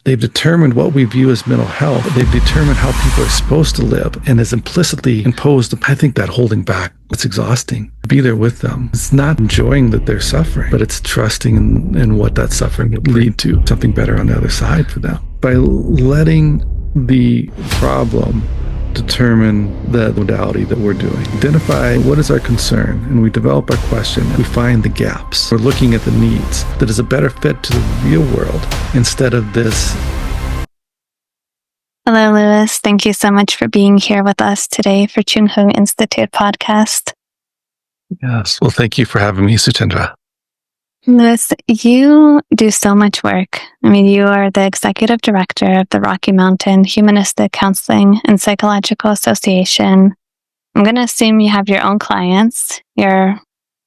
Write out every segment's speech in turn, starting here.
They've determined what we view as mental health. They've determined how people are supposed to live and is implicitly imposed. I think that holding back, it's exhausting. Be there with them. It's not enjoying that they're suffering, but it's trusting in what that suffering will lead to, something better on the other side for them. By letting the problem determine the modality that we're doing. Identify what is our concern, and we develop our question, and we find the gaps. We're looking at the needs that is a better fit to the real world instead of this. Hello, Lewis. Thank you so much for being here with us today for Chung Huong Institute podcast. Yes. Well, thank you for having me, Suchendra. Lewis, you do so much work. I mean, you are the executive director of the Rocky Mountain Humanistic Counseling and Psychological Association. I'm going to assume you have your own clients. You're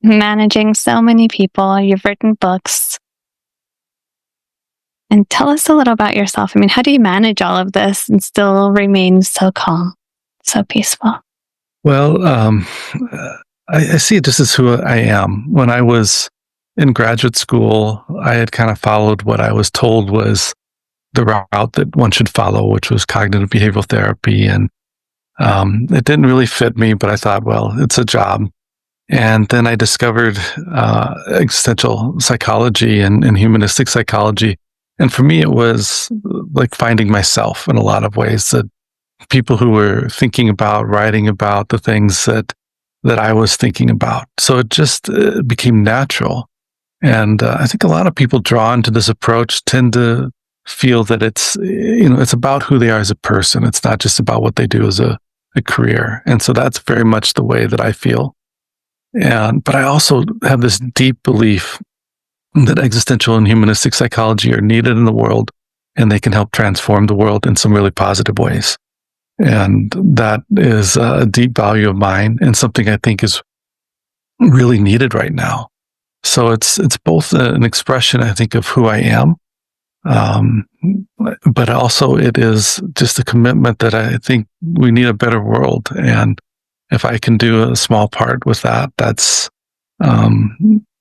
managing so many people. You've written books. And tell us a little about yourself. I mean, how do you manage all of this and still remain so calm, so peaceful? Well, I see it just as who I am. When I was in graduate school, I had kind of followed what I was told was the route that one should follow, which was cognitive behavioral therapy. And it didn't really fit me, but I thought, well, it's a job. And then I discovered existential psychology and humanistic psychology. And for me, it was like finding myself in a lot of ways, that people who were thinking about, writing about the things that I was thinking about. So it just became natural. And I think a lot of people drawn to this approach tend to feel that it's about who they are as a person. It's not just about what they do as a career. And so that's very much the way that I feel. But I also have this deep belief that existential and humanistic psychology are needed in the world, and they can help transform the world in some really positive ways. And that is a deep value of mine and something I think is really needed right now. So it's both an expression, I think, of who I am, but also it is just a commitment that I think we need a better world. And if I can do a small part with that, that's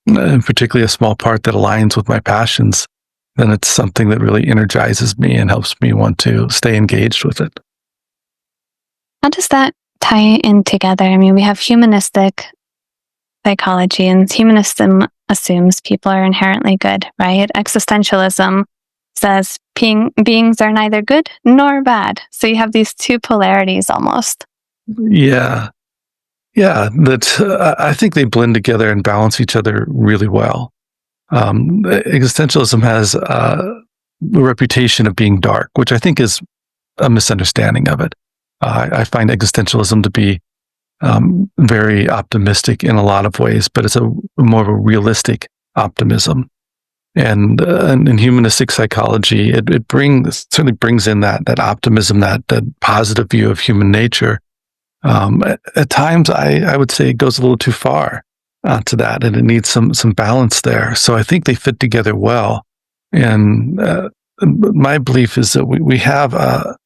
and particularly a small part that aligns with my passions, then it's something that really energizes me and helps me want to stay engaged with it. How does that tie in together? I mean, we have humanistic psychology, and humanism assumes people are inherently good, right? Existentialism says beings are neither good nor bad. So you have these two polarities almost. Yeah. That I think they blend together and balance each other really well. Existentialism has a reputation of being dark, which I think is a misunderstanding of it. I find existentialism to be very optimistic in a lot of ways, but it's a more of a realistic optimism. And in humanistic psychology, it certainly brings in that optimism, that positive view of human nature. At times, I would say it goes a little too far to that, and it needs some balance there. So I think they fit together well. And my belief is that we have a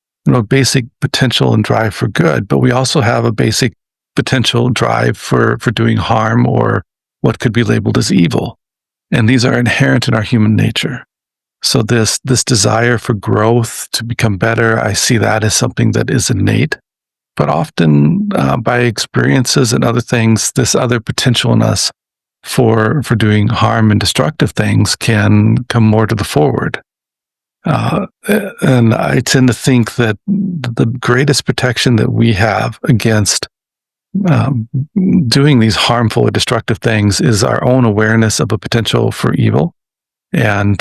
basic potential and drive for good, but we also have a basic potential drive for doing harm or what could be labeled as evil. And these are inherent in our human nature. So this desire for growth, to become better, I see that as something that is innate. But often by experiences and other things, this other potential in us for doing harm and destructive things can come more to the forward. And I tend to think that the greatest protection that we have against doing these harmful or destructive things is our own awareness of a potential for evil, and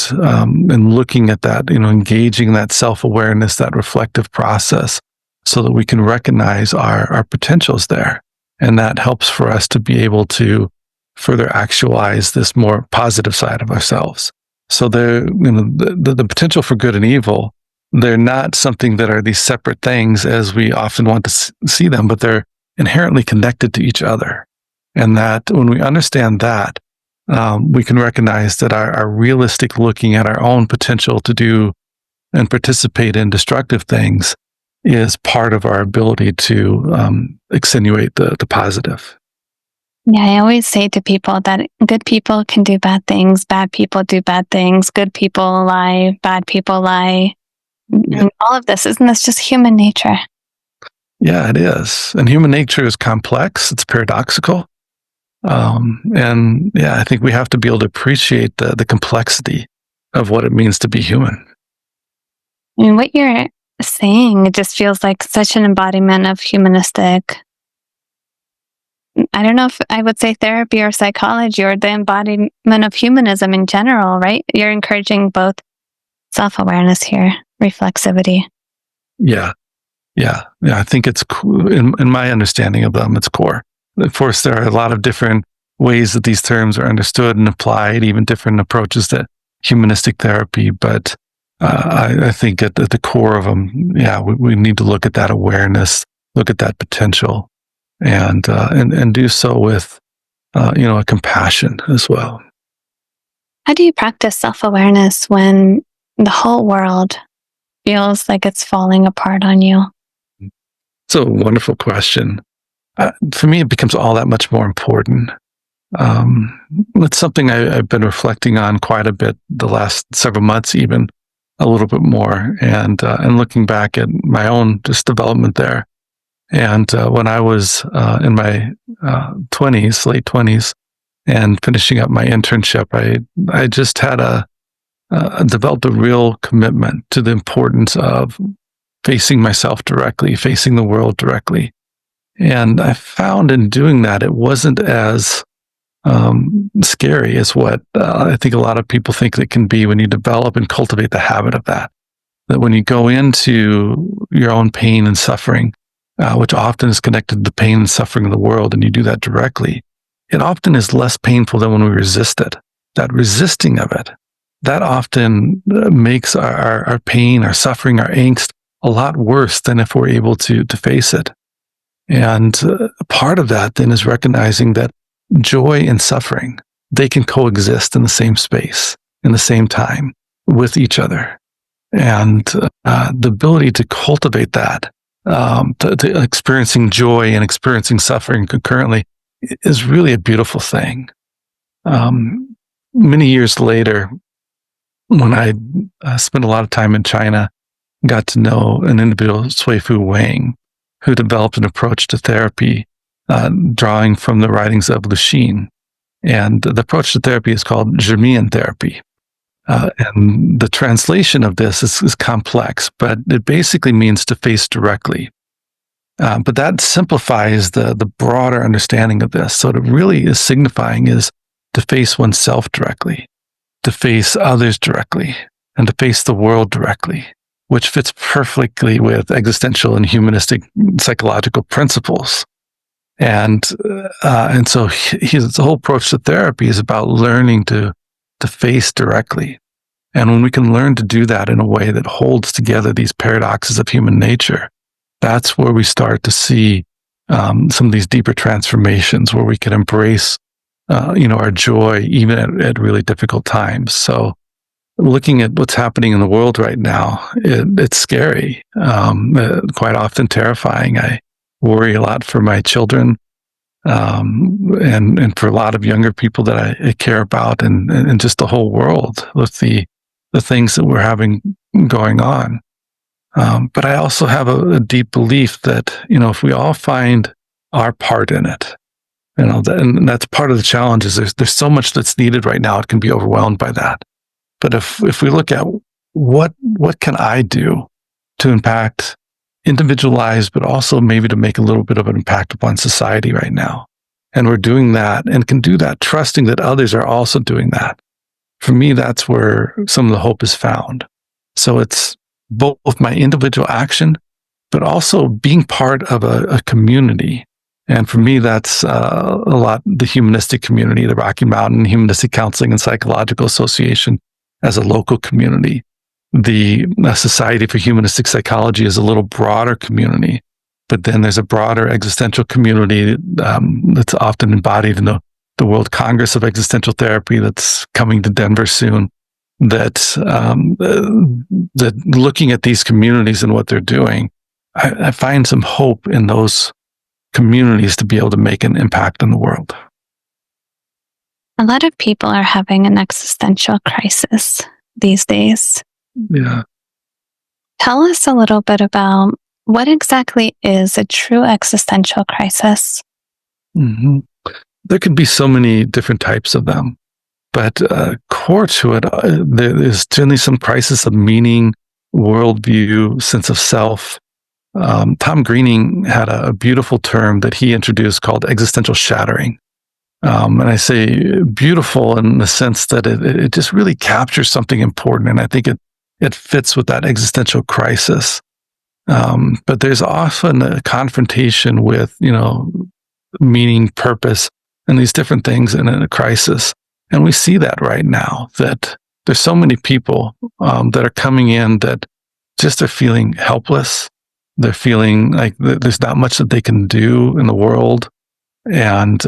looking at that, engaging that self-awareness, that reflective process, so that we can recognize our potentials there, and that helps for us to be able to further actualize this more positive side of ourselves. So the potential for good and evil, they're not something that are these separate things as we often want to see them, but they're inherently connected to each other. And that when we understand that, we can recognize that our realistic looking at our own potential to do and participate in destructive things is part of our ability to extenuate the positive. Yeah, I always say to people that good people can do bad things, bad people do bad things, good people lie, bad people lie. Yeah. And all of this, isn't this just human nature? Yeah, it is. And human nature is complex. It's paradoxical. And yeah, I think we have to be able to appreciate the complexity of what it means to be human. I mean, what you're saying, it just feels like such an embodiment of humanistic. I don't know if I would say therapy or psychology or the embodiment of humanism in general, right? You're encouraging both self-awareness here, reflexivity. Yeah, yeah. I think it's in my understanding of them, it's core. Of course, there are a lot of different ways that these terms are understood and applied, even different approaches to humanistic therapy. But I think at the core of them, yeah, we need to look at that awareness, look at that potential, and do so with a compassion as well. How do you practice self-awareness when the whole world feels like it's falling apart on you? It's a wonderful question. For me, it becomes all that much more important. It's something I've been reflecting on quite a bit the last several months, even a little bit more, and looking back at my own just development there. And when I was in my 20s, late 20s, and finishing up my internship, I just had developed a real commitment to the importance of facing myself directly, facing the world directly. And I found in doing that, it wasn't as scary as what I think a lot of people think it can be when you develop and cultivate the habit of that. That when you go into your own pain and suffering, which often is connected to the pain and suffering of the world, and you do that directly, it often is less painful than when we resist it. That resisting of it, that often makes our pain, our suffering, our angst a lot worse than if we're able to face it. And part of that then is recognizing that joy and suffering, they can coexist in the same space, in the same time, with each other. And the ability to cultivate that, to experiencing joy and experiencing suffering concurrently, is really a beautiful thing. Many years later, when I spent a lot of time in China, got to know an individual, Fu Wang, who developed an approach to therapy, drawing from the writings of Lushine. And the approach to therapy is called Zhimian therapy. And the translation of this is complex, but it basically means to face directly. But that simplifies the broader understanding of this. So what it really is signifying is to face oneself directly, to face others directly, and to face the world directly, which fits perfectly with existential and humanistic psychological principles. And so his whole approach to therapy is about learning to face directly. And when we can learn to do that in a way that holds together these paradoxes of human nature, that's where we start to see some of these deeper transformations where we can embrace, our joy even at really difficult times. So looking at what's happening in the world right now, it's scary, quite often terrifying. I worry a lot for my children, and for a lot of younger people that I care about, and just the whole world with the things that we're having going on. But I also have a deep belief that, if we all find our part in it, and that's part of the challenge is there's so much that's needed right now. It can be overwhelmed by that. But if we look at what can I do to impact individualized, but also maybe to make a little bit of an impact upon society right now, and we're doing that and can do that, trusting that others are also doing that. For me, that's where some of the hope is found. So it's both my individual action, but also being part of a community. And for me, that's a lot the humanistic community, the Rocky Mountain Humanistic Counseling and Psychological Association as a local community. The Society for Humanistic Psychology is a little broader community, but then there's a broader existential community that's often embodied in the World Congress of Existential Therapy that's coming to Denver soon. That looking at these communities and what they're doing, I find some hope in those communities to be able to make an impact in the world. A lot of people are having an existential crisis these days. Yeah. tell us a little bit about what exactly is a true existential crisis? hmm There could be so many different types of them, but core to it, there is generally some crisis of meaning, worldview, sense of self. Tom Greening had a beautiful term that he introduced called existential shattering. And I say beautiful in the sense that it just really captures something important. And I think it fits with that existential crisis. But there's often a confrontation with, meaning, purpose, and these different things in a crisis. And we see that right now, that there's so many people that are coming in that just are feeling helpless. They're feeling like there's not much that they can do in the world. And,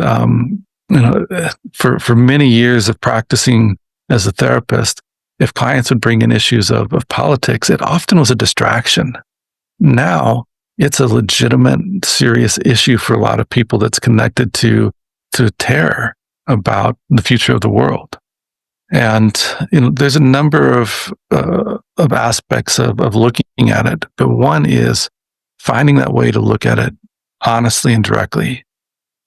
for many years of practicing as a therapist, if clients would bring in issues of politics, it often was a distraction. Now it's a legitimate, serious issue for a lot of people that's connected to terror about the future of the world. And there's a number of aspects of looking at it, but one is finding that way to look at it honestly and directly.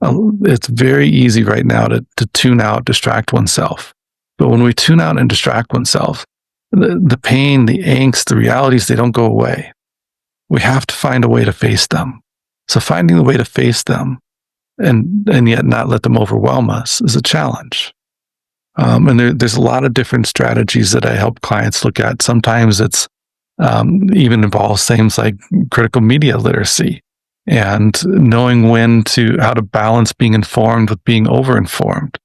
It's very easy right now to tune out, distract oneself. But when we tune out and distract oneself, the pain, the angst, the realities, they don't go away. We have to find a way to face them. So finding the way to face them and yet not let them overwhelm us is a challenge. And there's a lot of different strategies that I help clients look at. Sometimes it's even involves things like critical media literacy and knowing how to balance being informed with being overinformed.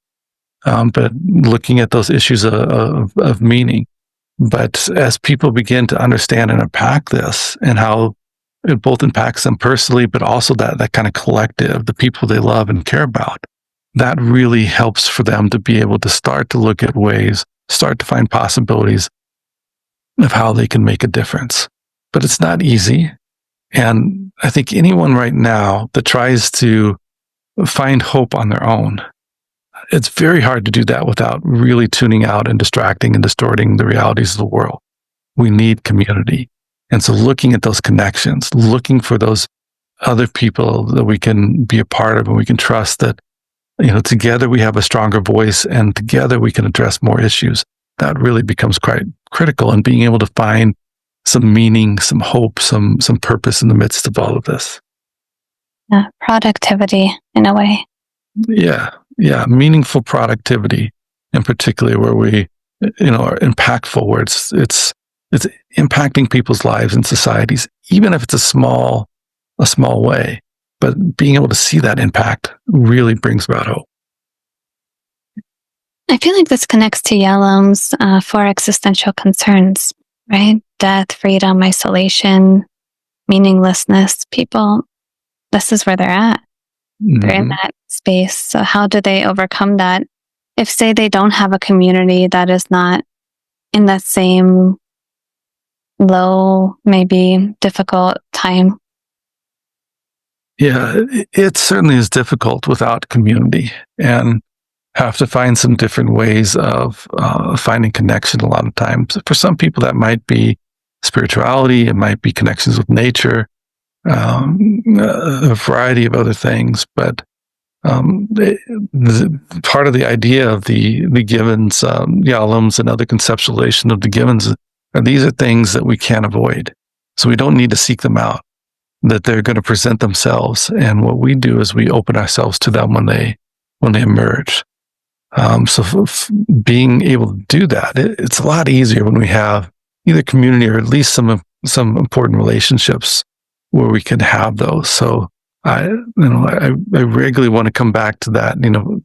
But looking at those issues of meaning. But as people begin to understand and unpack this and how it both impacts them personally, but also that kind of collective, the people they love and care about, that really helps for them to be able to start to look at ways, start to find possibilities of how they can make a difference. But it's not easy. And I think anyone right now that tries to find hope on their own, it's very hard to do that without really tuning out and distracting and distorting the realities of the world. We need community. And so looking at those connections, looking for those other people that we can be a part of and we can trust that, together we have a stronger voice and together we can address more issues. That really becomes quite critical in being able to find some meaning, some hope, some purpose in the midst of all of this. Yeah, productivity in a way. Yeah. Meaningful productivity, in particular, where we, are impactful, where it's impacting people's lives and societies, even if it's a small way. But being able to see that impact really brings about hope. I feel like this connects to Yalom's 4 existential concerns, right? Death, freedom, isolation, meaninglessness. People, this is where they're at. They're in that space. So how do they overcome that? If, say, they don't have a community that is not in that same low, maybe difficult time. Yeah, it certainly is difficult without community and have to find some different ways of finding connection a lot of times. For some people, that might be spirituality. It might be connections with nature. A variety of other things, but part of the idea of the givens, Yalom's and other conceptualization of the givens, these are things that we can't avoid. So we don't need to seek them out, that they're going to present themselves. And what we do is we open ourselves to them when they emerge. So being able to do that, it's a lot easier when we have either community or at least some important relationships where we can have those. So I regularly want to come back to that,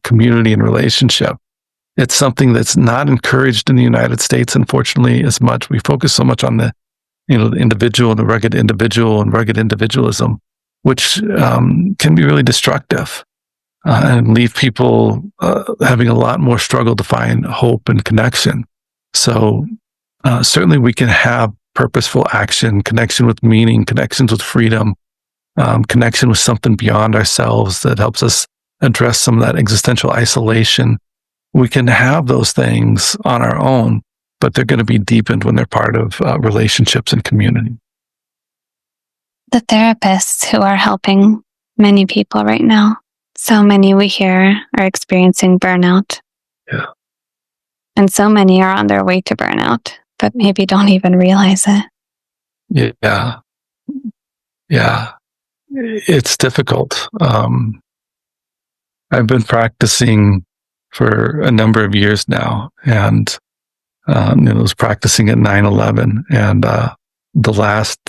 community and relationship. It's something that's not encouraged in the United States, unfortunately, as much. We focus so much on the individual and the rugged individual and rugged individualism, which can be really destructive and leave people having a lot more struggle to find hope and connection. So certainly we can have purposeful action, connection with meaning, connections with freedom, connection with something beyond ourselves that helps us address some of that existential isolation. We can have those things on our own, but they're going to be deepened when they're part of relationships and community. the therapists who are helping many people right now. So many we hear are experiencing burnout. Yeah. And so many are on their way to burnout, but maybe don't even realize it. Yeah. Yeah. It's difficult. I've been practicing for a number of years now, and I was practicing at 9/11, and the last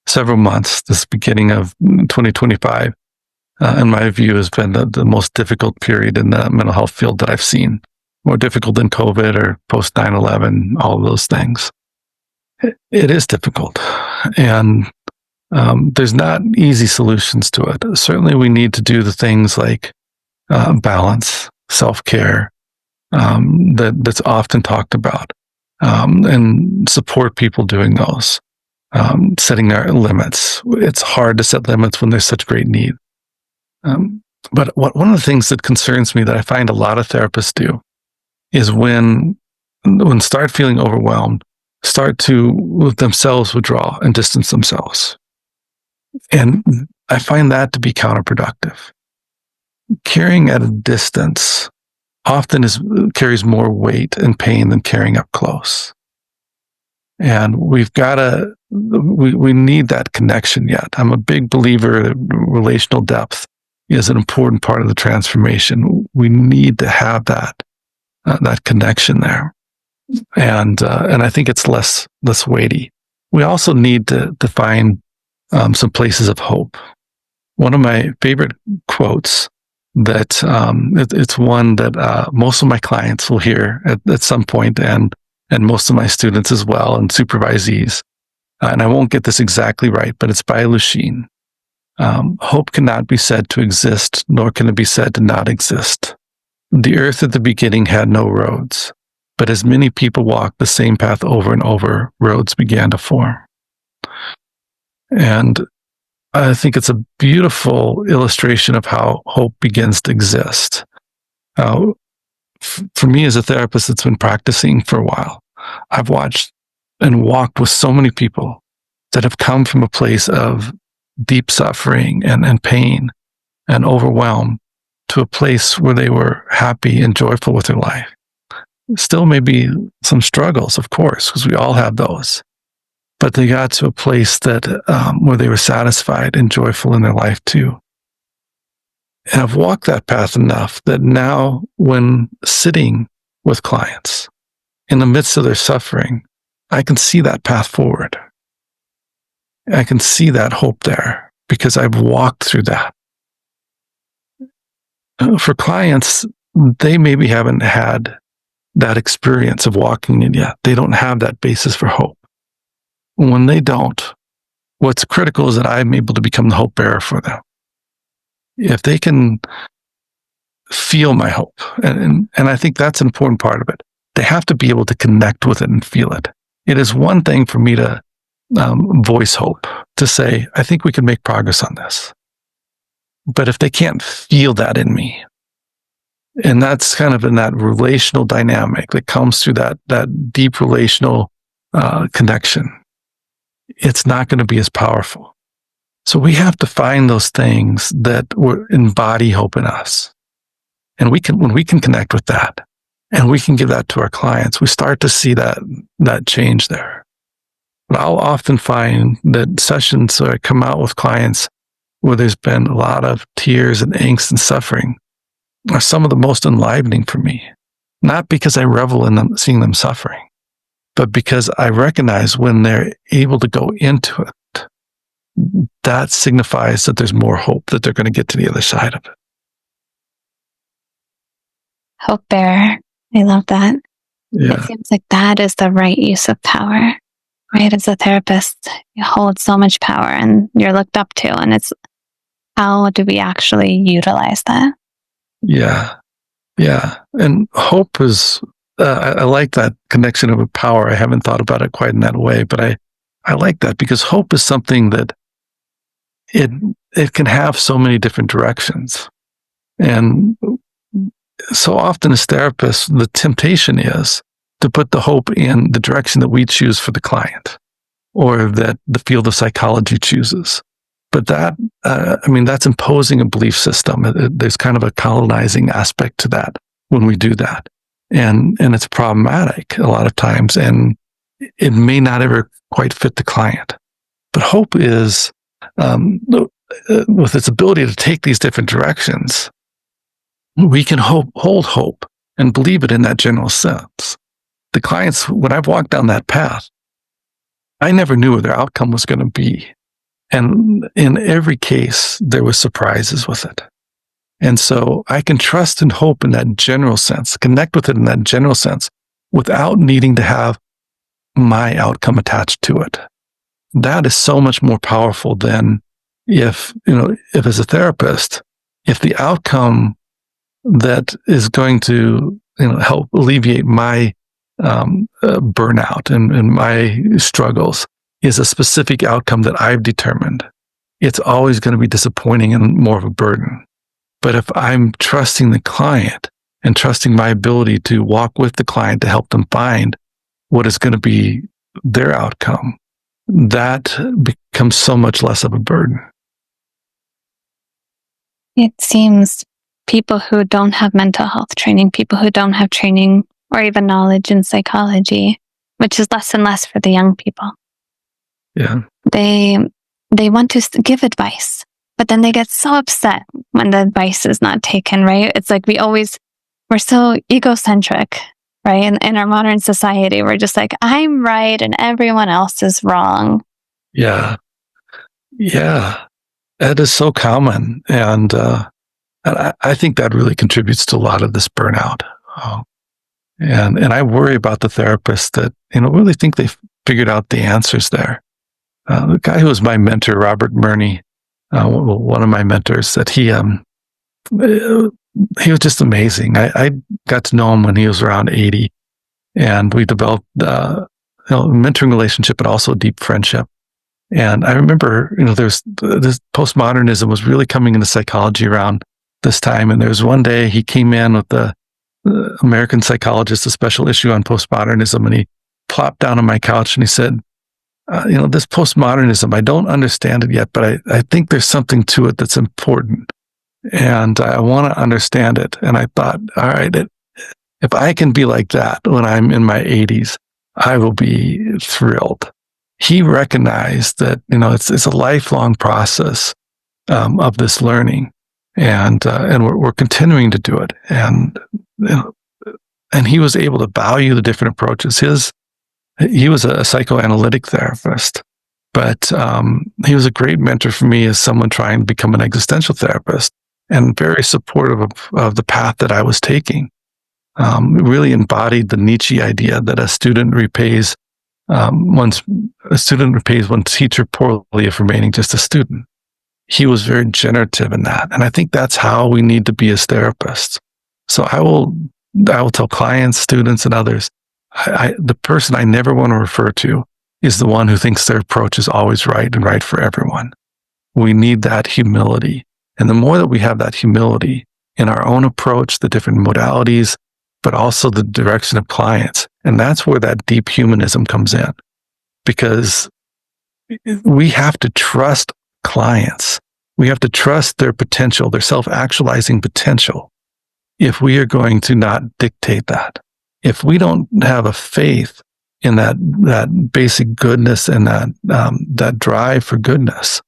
several months, this beginning of 2025, in my view, has been the most difficult period in the mental health field that I've seen. More difficult than COVID or post 9/11, all of those things. It is difficult, and there's not easy solutions to it. Certainly, we need to do the things like balance, self-care, that's often talked about, and support people doing those, setting our limits. It's hard to set limits when there's such great need. But one of the things that concerns me that I find a lot of therapists do is when start feeling overwhelmed, start to themselves withdraw and distance themselves. And I find that to be counterproductive. Carrying at a distance often carries more weight and pain than carrying up close. And we've got to, we need that connection yet. I'm a big believer that relational depth is an important part of the transformation. We need to have that connection there. And I think it's less weighty. We also need to find some places of hope. One of my favorite quotes that it's one that most of my clients will hear at some point, and most of my students as well, and supervisees. And I won't get this exactly right, but it's by Lucien. Hope cannot be said to exist, nor can it be said to not exist. The earth at the beginning had no roads, but as many people walked the same path over and over, roads began to form. And I think it's a beautiful illustration of how hope begins to exist. For me as a therapist that's been practicing for a while, I've watched and walked with so many people that have come from a place of deep suffering and pain and overwhelm to a place where they were happy and joyful with their life. Still maybe some struggles, of course, because we all have those. But they got to a place that where they were satisfied and joyful in their life too. And I've walked that path enough that now when sitting with clients in the midst of their suffering, I can see that path forward. I can see that hope there because I've walked through that. For clients, they maybe haven't had that experience of walking it yet. They don't have that basis for hope. When they don't, what's critical is that I'm able to become the hope bearer for them. If they can feel my hope, and I think that's an important part of it, they have to be able to connect with it and feel it. It is one thing for me to voice hope, to say, I think we can make progress on this. But if they can't feel that in me, and that's kind of in that relational dynamic that comes through that deep relational connection, it's not going to be as powerful. So we have to find those things that embody hope in us. And when we can connect with that and we can give that to our clients, we start to see that change there. But I'll often find that sessions where I come out with clients where there's been a lot of tears and angst and suffering are some of the most enlivening for me. Not because I revel in them, seeing them suffering, but because I recognize when they're able to go into it, that signifies that there's more hope, that they're going to get to the other side of it. Hope bearer. I love that. Yeah. It seems like that is the right use of power, right? As a therapist, you hold so much power and you're looked up to, and it's how do we actually utilize that? Yeah. Yeah. And hope is, I like that connection of power. I haven't thought about it quite in that way, but I like that because hope is something that it can have so many different directions. And so often as therapists, the temptation is to put the hope in the direction that we choose for the client or that the field of psychology chooses. But that's imposing a belief system. There's kind of a colonizing aspect to that when we do that. And it's problematic a lot of times, and it may not ever quite fit the client. But hope is, with its ability to take these different directions, we can hold hope and believe it in that general sense. The clients, when I've walked down that path, I never knew what their outcome was going to be. And in every case, there was surprises with it. And so I can trust and hope in that general sense, connect with it in that general sense, without needing to have my outcome attached to it. That is so much more powerful than if as a therapist, if the outcome that is going to help alleviate my burnout and my struggles is a specific outcome that I've determined, it's always going to be disappointing and more of a burden. But if I'm trusting the client and trusting my ability to walk with the client to help them find what is going to be their outcome, that becomes so much less of a burden. It seems people who don't have mental health training, people who don't have training or even knowledge in psychology, which is less and less for the young people. Yeah. They want to give advice, but then they get so upset when the advice is not taken, right? It's like we're so egocentric, right? In our modern society, we're just like, I'm right and everyone else is wrong. Yeah. Yeah. That is so common. And I think that really contributes to a lot of this burnout. And I worry about the therapists that, really think they've figured out the answers there. The guy who was my mentor, Robert Murney, one of my mentors, that he was just amazing. I got to know him when he was around 80, and we developed a mentoring relationship, but also a deep friendship. And I remember, there's this postmodernism was really coming into psychology around this time. And there was one day he came in with the American Psychologist, a special issue on postmodernism, and he plopped down on my couch and he said, this postmodernism, I don't understand it yet, but I think there's something to it that's important. And I want to understand it. And I thought, all right, if I can be like that when I'm in my 80s, I will be thrilled. He recognized that, it's a lifelong process of this learning. And we're continuing to do it. And he was able to value the different approaches. He was a psychoanalytic therapist, but he was a great mentor for me as someone trying to become an existential therapist, and very supportive of the path that I was taking. Really embodied the Nietzsche idea that a student repays one's teacher poorly for remaining just a student. He was very generative in that, and I think that's how we need to be as therapists. So I will tell clients, students, and others, the person I never want to refer to is the one who thinks their approach is always right and right for everyone. We need that humility. And the more that we have that humility in our own approach, the different modalities, but also the direction of clients, and that's where that deep humanism comes in. Because we have to trust clients. We have to trust their potential, their self-actualizing potential, if we are going to not dictate that. If we don't have a faith in that basic goodness and that drive for goodness,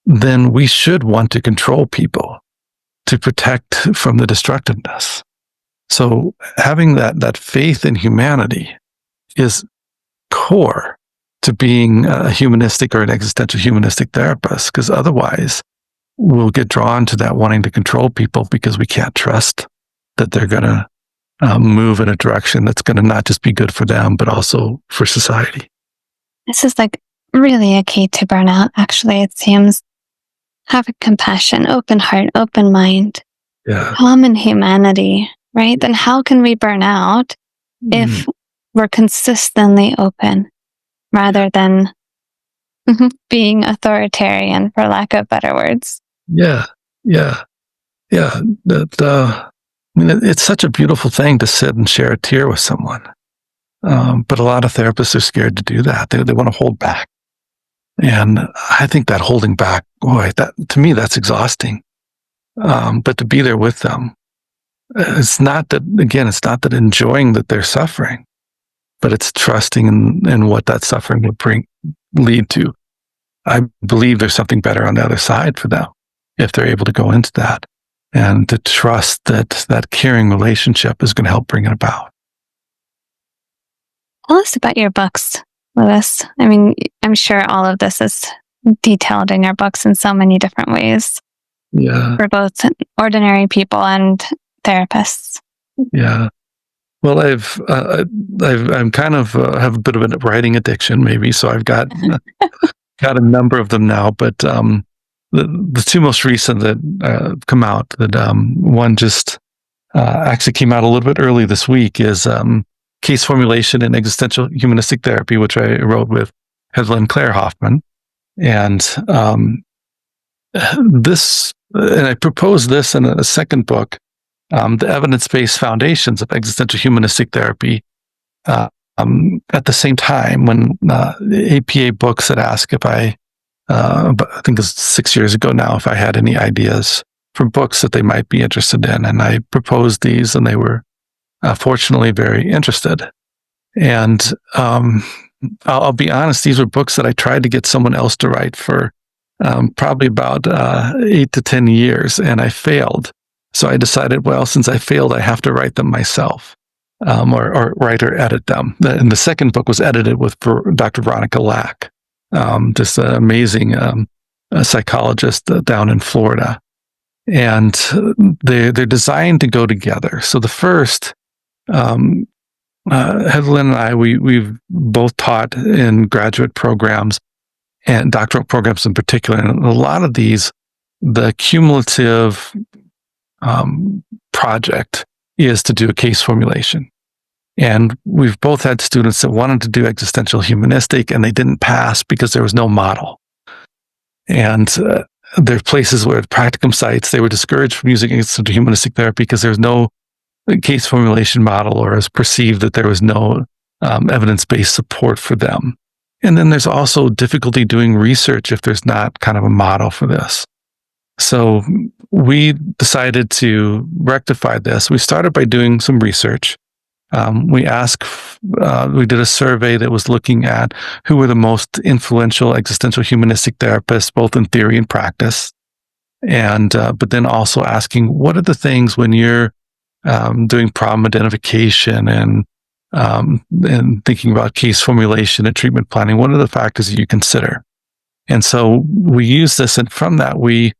then we should want to control people to protect from the destructiveness. So having that faith in humanity is core to being a humanistic or an existential humanistic therapist, because otherwise we'll get drawn to that wanting to control people because we can't trust that they're going to move in a direction that's going to not just be good for them, but also for society. This is really a key to burnout, actually. It seems having compassion, open heart, open mind, common humanity, right? Then how can we burn out if we're consistently open rather than being authoritarian, for lack of better words? Yeah. It's such a beautiful thing to sit and share a tear with someone. But a lot of therapists are scared to do that. They want to hold back. And I think that holding back, boy, that to me, that's exhausting. But to be there with them, it's not that, again, it's not that enjoying that they're suffering, but it's trusting in what that suffering will lead to. I believe there's something better on the other side for them if they're able to go into that, and to trust that that caring relationship is going to help bring it about. Tell us about your books, Lewis. I mean, I'm sure all of this is detailed in your books in so many different ways Yeah. for both ordinary people and therapists. Yeah. Well, I'm kind of have a bit of a writing addiction, maybe. So I've got got a number of them now, but the two most recent that come out, that one just actually came out a little bit early this week, is Case Formulation in Existential Humanistic Therapy, which I wrote with Heather and Claire Hoffman. And and I proposed this in a second book, The Evidence-Based Foundations of Existential Humanistic Therapy, at the same time when APA Books had asked if I think it's 6 years ago now, if I had any ideas for books that they might be interested in. And I proposed these, and they were fortunately very interested. And I'll be honest, these were books that I tried to get someone else to write for probably about 8 to 10 years, and I failed. So I decided, well, since I failed, I have to write them myself, or write or edit them. And the second book was edited with Dr. Veronica Lack, just an amazing psychologist down in Florida. And they're designed to go together. So the first, Heather and I, we've both taught in graduate programs and doctoral programs in particular. And a lot of these, the cumulative project is to do a case formulation. And we've both had students that wanted to do existential humanistic, and they didn't pass because there was no model. And there are places where at practicum sites, they were discouraged from using existential humanistic therapy because there was no case formulation model, or is perceived that there was no evidence-based support for them. And then there's also difficulty doing research if there's not kind of a model for this. So we decided to rectify this. We started by doing some research. We did a survey that was looking at who were the most influential existential humanistic therapists, both in theory and practice. And, but then also asking, what are the things when you're doing problem identification and thinking about case formulation and treatment planning, what are the factors that you consider? And so we used this, and from that, we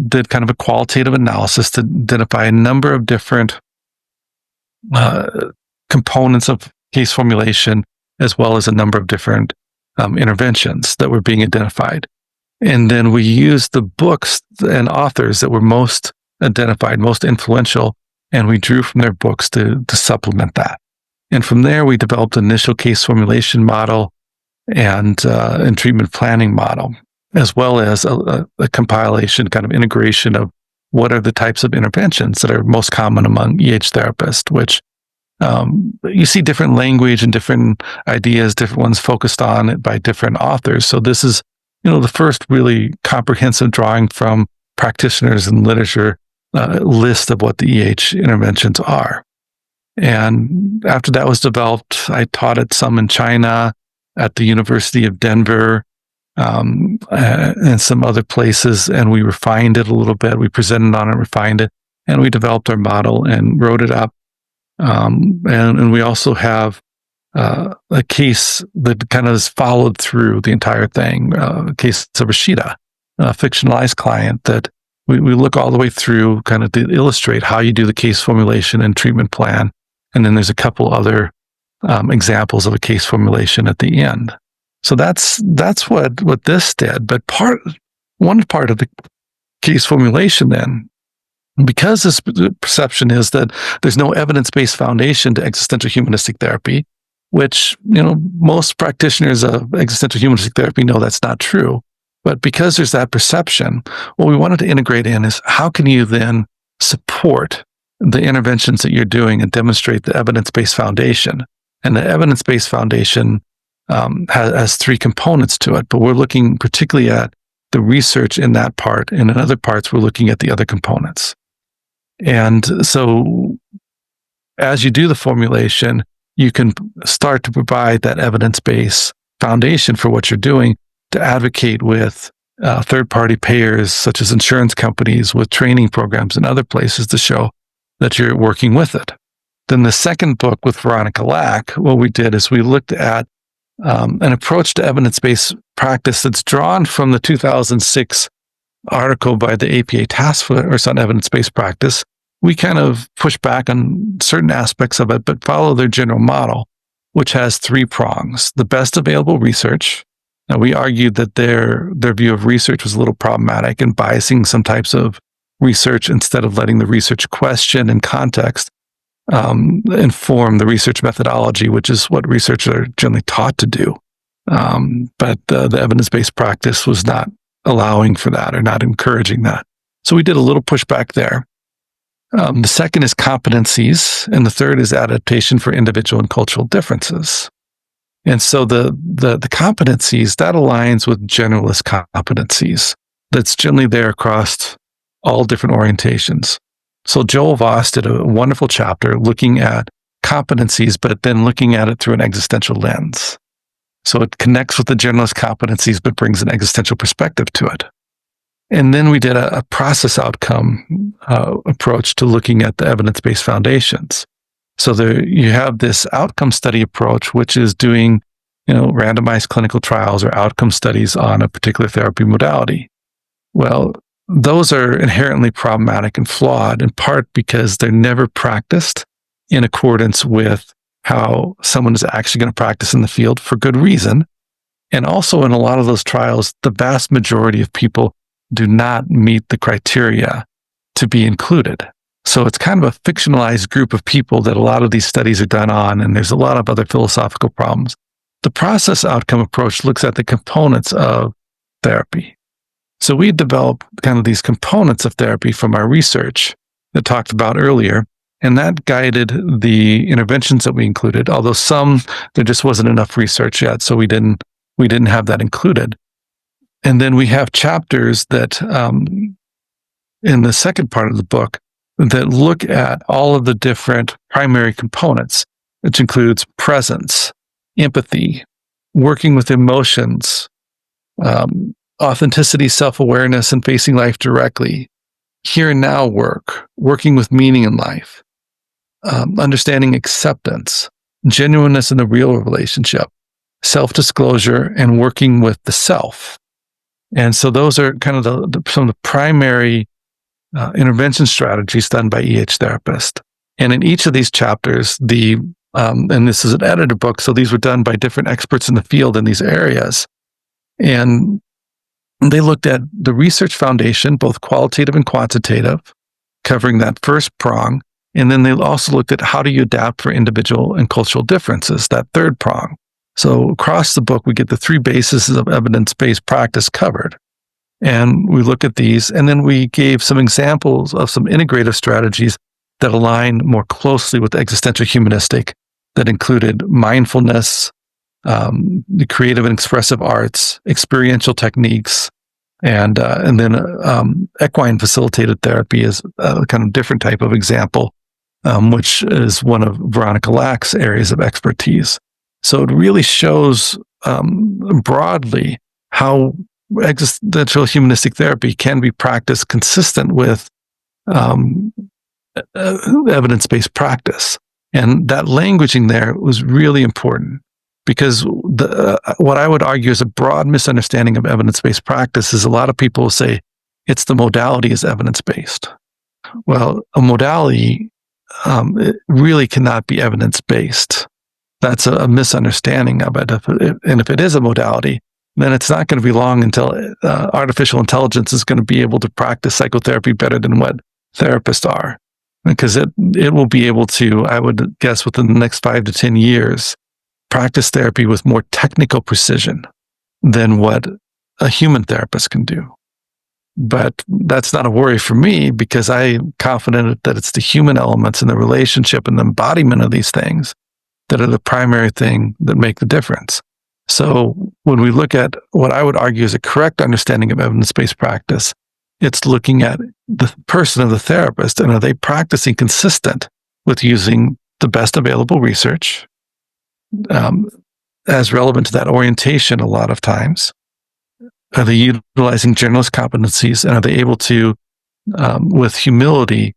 did kind of a qualitative analysis to identify a number of different components of case formulation, as well as a number of different interventions that were being identified. And then we used the books and authors that were most identified, most influential, and we drew from their books to supplement that. And from there, we developed an initial case formulation model and treatment planning model, as well as a compilation, kind of integration of what are the types of interventions that are most common among EH therapists, which you see different language and different ideas, different ones focused on it by different authors. So this is, the first really comprehensive drawing from practitioners and literature list of what the EH interventions are. And after that was developed, I taught it some in China, at the University of Denver, and some other places, and we refined it a little bit. We presented on it, refined it, and we developed our model and wrote it up. And we also have a case that kind of is followed through the entire thing, a case of Rashida, a fictionalized client that we look all the way through, kind of to illustrate how you do the case formulation and treatment plan. And then there's a couple other examples of a case formulation at the end. So that's what this did. But one part of the case formulation then, because this perception is that there's no evidence-based foundation to existential humanistic therapy, which, most practitioners of existential humanistic therapy know that's not true. But because there's that perception, what we wanted to integrate in is, how can you then support the interventions that you're doing and demonstrate the evidence-based foundation? And the evidence-based foundation has three components to it, but we're looking particularly at the research in that part, and in other parts, we're looking at the other components. And so as you do the formulation, you can start to provide that evidence-based foundation for what you're doing to advocate with third-party payers, such as insurance companies, with training programs and other places to show that you're working with it. Then the second book with Veronica Lack, what we did is we looked at an approach to evidence-based practice that's drawn from the 2006 article by the APA Task Force on Evidence-Based Practice. We kind of push back on certain aspects of it, but follow their general model, which has three prongs. The best available research. Now, we argued that their view of research was a little problematic and biasing some types of research instead of letting the research question and context inform the research methodology, which is what researchers are generally taught to do. But the evidence-based practice was not allowing for that or not encouraging that. So we did a little pushback there. The second is competencies, and the third is adaptation for individual and cultural differences. And so the competencies, that aligns with generalist competencies. That's generally there across all different orientations. So Joel Voss did a wonderful chapter looking at competencies, but then looking at it through an existential lens. So it connects with the generalist competencies, but brings an existential perspective to it. And then we did a process outcome approach to looking at the evidence-based foundations. So you have this outcome study approach, which is doing, randomized clinical trials or outcome studies on a particular therapy modality. Well, those are inherently problematic and flawed, in part because they're never practiced in accordance with how someone is actually going to practice in the field for good reason. And also in a lot of those trials, the vast majority of people do not meet the criteria to be included. So it's kind of a fictionalized group of people that a lot of these studies are done on, and there's a lot of other philosophical problems. The process outcome approach looks at the components of therapy. So we developed kind of these components of therapy from our research that talked about earlier, and that guided the interventions that we included, although some, there just wasn't enough research yet, so we didn't have that included. And then we have chapters that, in the second part of the book, that look at all of the different primary components, which includes presence, empathy, working with emotions, authenticity, self-awareness, and facing life directly, here and now work, working with meaning in life, understanding acceptance, genuineness in the real relationship, self-disclosure, and working with the self. And so those are kind of some of the primary intervention strategies done by EH therapists. And in each of these chapters, and this is an edited book, so these were done by different experts in the field in these areas. And they looked at the research foundation, both qualitative and quantitative, covering that first prong. And then they also looked at how do you adapt for individual and cultural differences, that third prong. So across the book, we get the three bases of evidence-based practice covered. And we look at these, and then we gave some examples of some integrative strategies that align more closely with existential humanistic, that included mindfulness, the creative and expressive arts, experiential techniques, and then equine facilitated therapy is a kind of different type of example, which is one of Veronica Lack's areas of expertise. So it really shows broadly how existential humanistic therapy can be practiced consistent with evidence-based practice. And that languaging there was really important, because what I would argue is a broad misunderstanding of evidence-based practice is a lot of people say it's the modality is evidence-based. Well, a modality it really cannot be evidence-based. That's a misunderstanding of it. And if it is a modality, then it's not going to be long until artificial intelligence is going to be able to practice psychotherapy better than what therapists are. Because it will be able to, I would guess, within the next 5 to 10 years, practice therapy with more technical precision than what a human therapist can do. But that's not a worry for me, because I'm confident that it's the human elements and the relationship and the embodiment of these things that are the primary thing that make the difference. So when we look at what I would argue is a correct understanding of evidence-based practice, it's looking at the person of the therapist, and are they practicing consistent with using the best available research as relevant to that orientation a lot of times? Are they utilizing generalist competencies, and are they able to, with humility,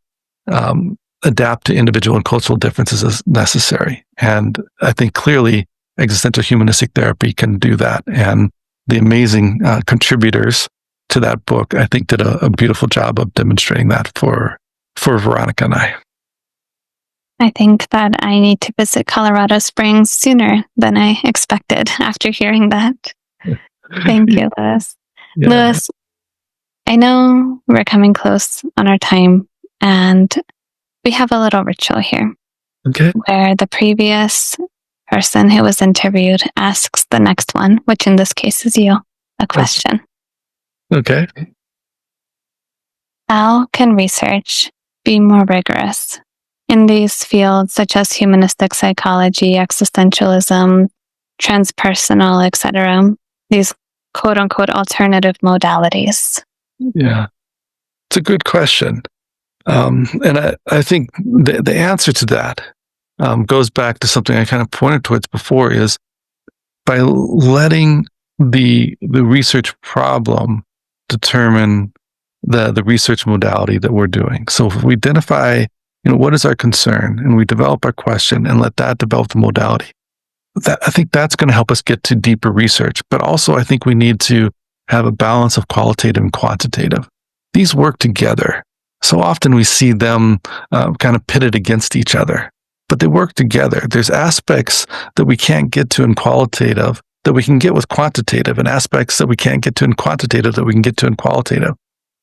adapt to individual and cultural differences as necessary? And I think clearly existential humanistic therapy can do that. And the amazing contributors to that book, I think, did a beautiful job of demonstrating that for Veronica and I. I think that I need to visit Colorado Springs sooner than I expected after hearing that. Thank you, Lewis. Yeah. Lewis, I know we're coming close on our time, and we have a little ritual here. Okay. Where the previous person who was interviewed asks the next one, which in this case is you, a question. Okay. How can research be more rigorous in these fields such as humanistic psychology, existentialism, transpersonal, etc., these quote-unquote alternative modalities? Yeah, it's a good question. And I think the answer to that goes back to something I kind of pointed towards before, is by letting the research problem determine the research modality that we're doing. So if we identify, what is our concern, and we develop our question and let that develop the modality, I think that's going to help us get to deeper research. But also, I think we need to have a balance of qualitative and quantitative. These work together. So often we see them kind of pitted against each other, but they work together. There's aspects that we can't get to in qualitative that we can get with quantitative, and aspects that we can't get to in quantitative that we can get to in qualitative.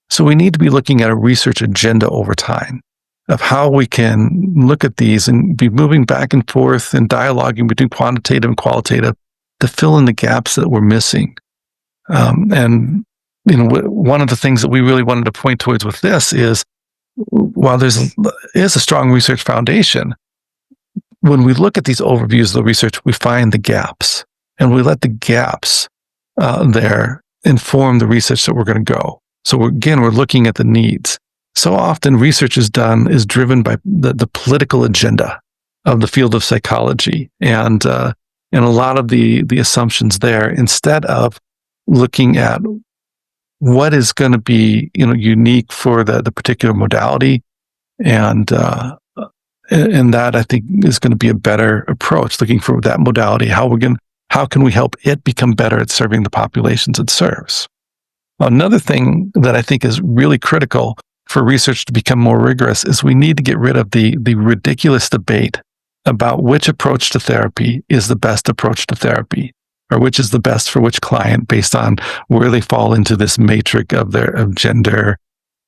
So we need to be looking at a research agenda over time of how we can look at these and be moving back and forth and dialoguing between quantitative and qualitative to fill in the gaps that we're missing. And one of the things that we really wanted to point towards with this is, while there is a strong research foundation, when we look at these overviews of the research, we find the gaps, and we let the gaps there inform the research that we're going to go. So we're looking at the needs. So often research is driven by the political agenda of the field of psychology, and a lot of the assumptions there, instead of looking at what is going to be unique for the particular modality, and that I think is going to be a better approach, looking for that modality. How can we help it become better at serving the populations it serves? Another thing that I think is really critical for research to become more rigorous is we need to get rid of the ridiculous debate about which approach to therapy is the best approach to therapy, or which is the best for which client based on where they fall into this matrix of gender,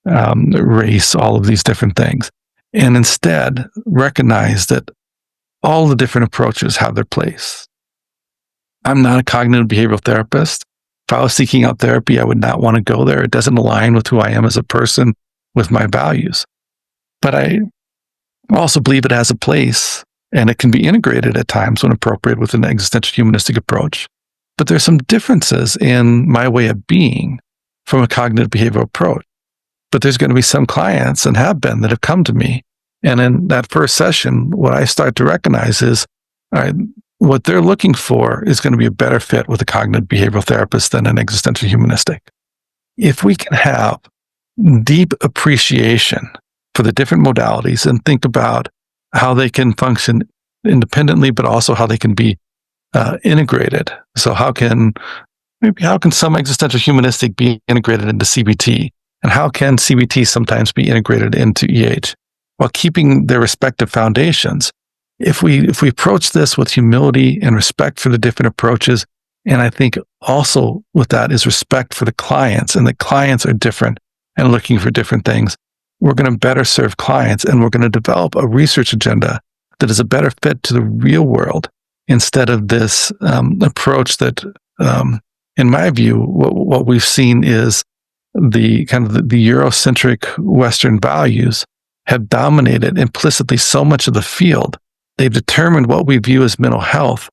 race, all of these different things. And instead recognize that all the different approaches have their place. I'm not a cognitive behavioral therapist. If I was seeking out therapy, I would not want to go there. It doesn't align with who I am as a person, with my values. But I also believe it has a place, and it can be integrated at times when appropriate with an existential humanistic approach. But there's some differences in my way of being from a cognitive behavioral approach. But there's going to be some clients, and have been, that have come to me. And in that first session, what I start to recognize is, all right, what they're looking for is going to be a better fit with a cognitive behavioral therapist than an existential humanistic. If we can have deep appreciation for the different modalities and think about how they can function independently, but also how they can be integrated. So how can some existential humanistic be integrated into CBT? And how can CBT sometimes be integrated into EH while keeping their respective foundations? If we approach this with humility and respect for the different approaches, and I think also with that is respect for the clients, and the clients are different and looking for different things, we're going to better serve clients, and we're going to develop a research agenda that is a better fit to the real world, instead of this approach that, in my view, what we've seen is the kind of the Eurocentric Western values have dominated implicitly so much of the field. They've determined what we view as mental health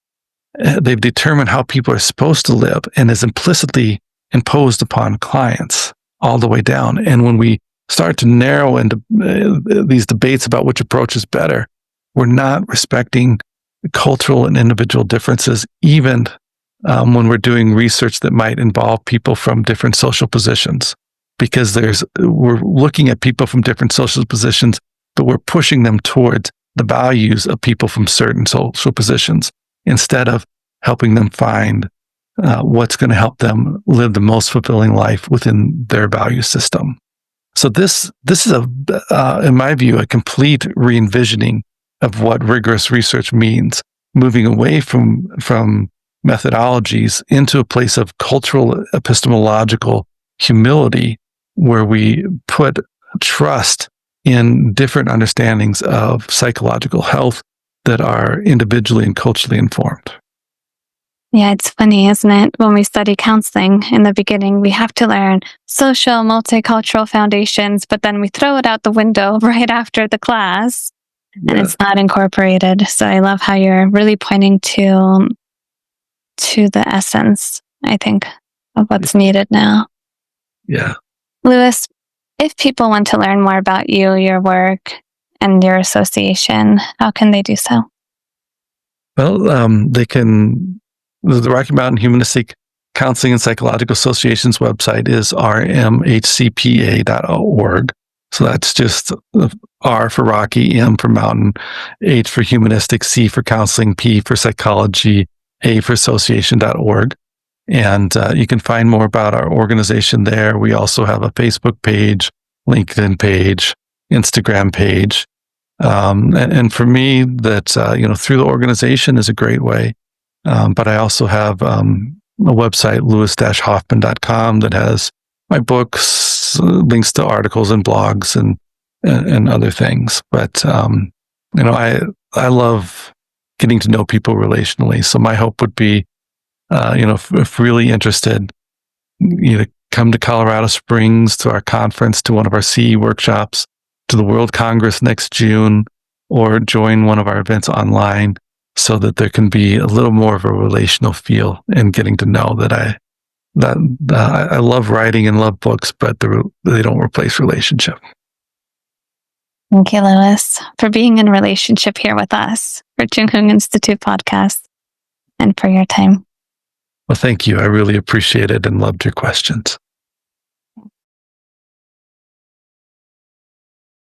they've determined how people are supposed to live and is implicitly imposed upon clients all the way down. And when we start to narrow into these debates about which approach is better, we're not respecting cultural and individual differences, even when we're doing research that might involve people from different social positions, because we're looking at people from different social positions, but we're pushing them towards the values of people from certain social positions instead of helping them find what's going to help them live the most fulfilling life within their value system. So this is in my view, a complete re-envisioning of what rigorous research means, moving away from methodologies into a place of cultural epistemological humility, where we put trust in different understandings of psychological health that are individually and culturally informed. Yeah, it's funny, isn't it? When we study counseling in the beginning, we have to learn social, multicultural foundations, but then we throw it out the window right after the class, and it's not incorporated. So I love how you're really pointing to the essence, I think, of what's needed now. Yeah. Louis, if people want to learn more about you, your work, and your association, how can they do so? Well, they can. The Rocky Mountain Humanistic Counseling and Psychological Association's website is rmhcpa.org. So that's just R for Rocky, M for Mountain, H for Humanistic, C for Counseling, P for Psychology, A for Association.org. And you can find more about our organization there. We also have a Facebook page, LinkedIn page, Instagram page. And for me, that, through the organization is a great way. But I also have a website, louis-hoffman.com, that has my books, links to articles and blogs and other things. But, I love getting to know people relationally. So my hope would be, if really interested, either come to Colorado Springs to our conference, to one of our CE workshops, to the World Congress next June, or join one of our events online, so that there can be a little more of a relational feel in getting to know that I love writing and love books, but they don't replace relationship. Thank you, Louis, for being in relationship here with us for Chung Huong Institute podcast, and for your time. Well, thank you. I really appreciate it and loved your questions.